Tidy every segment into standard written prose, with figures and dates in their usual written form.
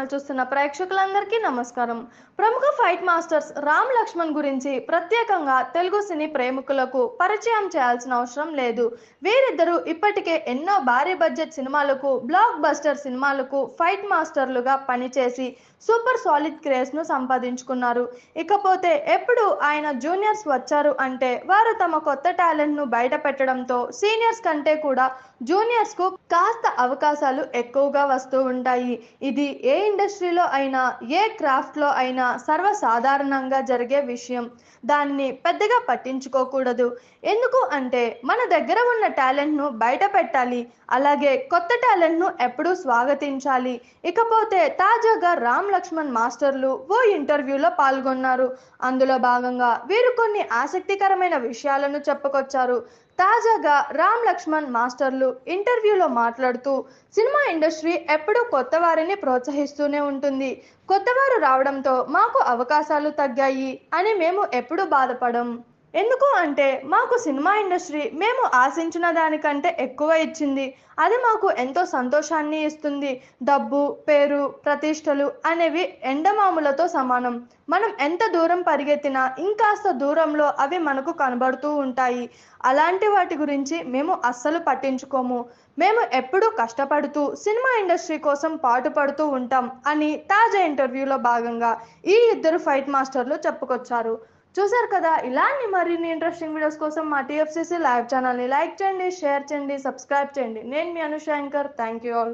Channel చూస్తున్న ప్రేక్షకులందరికీ నమస్కారం. ప్రముఖ ఫైట్ మాస్టర్స్ రామ్ లక్ష్మణ్ గురించి ప్రత్యేకంగా తెలుగు సినీ ప్రేమికులకు పరిచయం చేయాల్సిన అవసరం లేదు. వీరిద్దరూ ఇప్పటికే ఎన్నో భారీ బడ్జెట్ సినిమాలకు, బ్లాక్ బస్టర్ సినిమాలకు ఫైట్ మాస్టర్లుగా పనిచేసి సూపర్ సాలిడ్ క్రేజ్ ను సంపాదించుకున్నారు. ఇకపోతే ఎప్పుడు ఆయన జూనియర్స్ వచ్చారు అంటే వారు తమ కొత్త టాలెంట్ ను బయట పెట్టడంతో సీనియర్స్ కంటే కూడా జూనియర్స్ కు కాస్త అవకాశాలు ఎక్కువగా వస్తూ ఉంటాయి. ఇది ఏ ఇండస్ట్రీలో అయినా, ఏ క్రాఫ్ట్ లో అయినా సర్వసాధారణంగా జరిగే విషయం. దాన్ని పెద్దగా పట్టించుకోకూడదు. ఎందుకు అంటే మన దగ్గర ఉన్న టాలెంట్ ను బయట పెట్టాలి, అలాగే కొత్త టాలెంట్ ను ఎప్పుడూ స్వాగతించాలి. ఇకపోతే తాజాగా రామ్ లక్ష్మణ్ మాస్టర్లు ఓ ఇంటర్వ్యూలో పాల్గొన్నారు. అందులో భాగంగా వీరు కొన్ని ఆసక్తికరమైన విషయాలను చెప్పుకొచ్చారు. తాజాగా రామ్ లక్ష్మణ్ మాస్టర్లు ఇంటర్వ్యూలో మాట్లాడుతూ సినిమా ఇండస్ట్రీ ఎప్పుడూ కొత్త వారిని ప్రోత్సహిస్తూనే ఉంటుంది. కొత్తవారు రావడంతో మాకు అవకాశాలు తగ్గాయి అని మేము ఎప్పుడూ బాధపడం. ఎందుకు అంటే మాకు సినిమా ఇండస్ట్రీ మేము ఆశించిన దానికంటే ఎక్కువ ఇచ్చింది. అది మాకు ఎంతో సంతోషాన్ని ఇస్తుంది. డబ్బు, పేరు, ప్రతిష్టలు అనేవి ఎండమాములతో సమానం. మనం ఎంత దూరం పరిగెత్తినా ఇంకాస్త దూరంలో అవి మనకు కనబడుతూ ఉంటాయి. అలాంటి వాటి గురించి మేము అస్సలు పట్టించుకోము. మేము ఎప్పుడూ కష్టపడుతూ సినిమా ఇండస్ట్రీ కోసం పాటుపడుతూ ఉంటాం అని తాజా ఇంటర్వ్యూలో భాగంగా ఈ ఇద్దరు ఫైట్ మాస్టర్లు చెప్పుకొచ్చారు. చూసారు కదా, ఇలాంటి మరిన్ని ఇంట్రెస్టింగ్ వీడియోస్ కోసం మా TFCC లైవ్ ఛానల్ని లైక్ చేయండి, షేర్ చేయండి, సబ్స్క్రైబ్ చేయండి. నేను మీ Anushankar. Thank you all.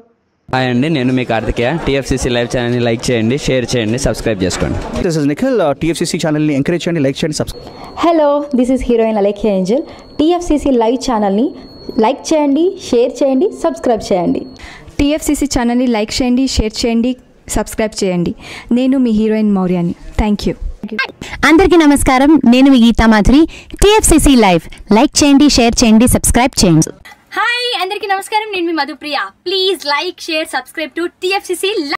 Hi అండి, నేను మీ కార్తికేయ. TFCC లైవ్ ఛానల్ని లైక్ చేయండి, షేర్ చేయండి, సబ్స్క్రైబ్ చేసుకోండి. This is Nikhil. TFCC ఛానల్ని ఎంకరేజ్ చేయండి, లైక్ చేయండి, subscribe. Hello, this is heroine Alekhya Angel. TFCC live ఛానల్ని లైక్ చేయండి, షేర్ చేయండి, సబ్స్క్రైబ్ చేయండి. TFCC ఛానల్ని లైక్ చేయండి, షేర్ చేయండి, సబ్స్క్రైబ్ చేయండి. నేను మీ హీరోయిన్ మౌర్యాని. Thank you. అందరికీ నమస్కారం, నేను మీ Geetha Madhuri. TFCC live like చేయండి, షేర్ చేయండి, సబ్స్క్రైబ్ చేయండి. హాయ్ అందరికీ నమస్కారం, నేను మీ Madhupriya. Please like, share, subscribe to TFCC.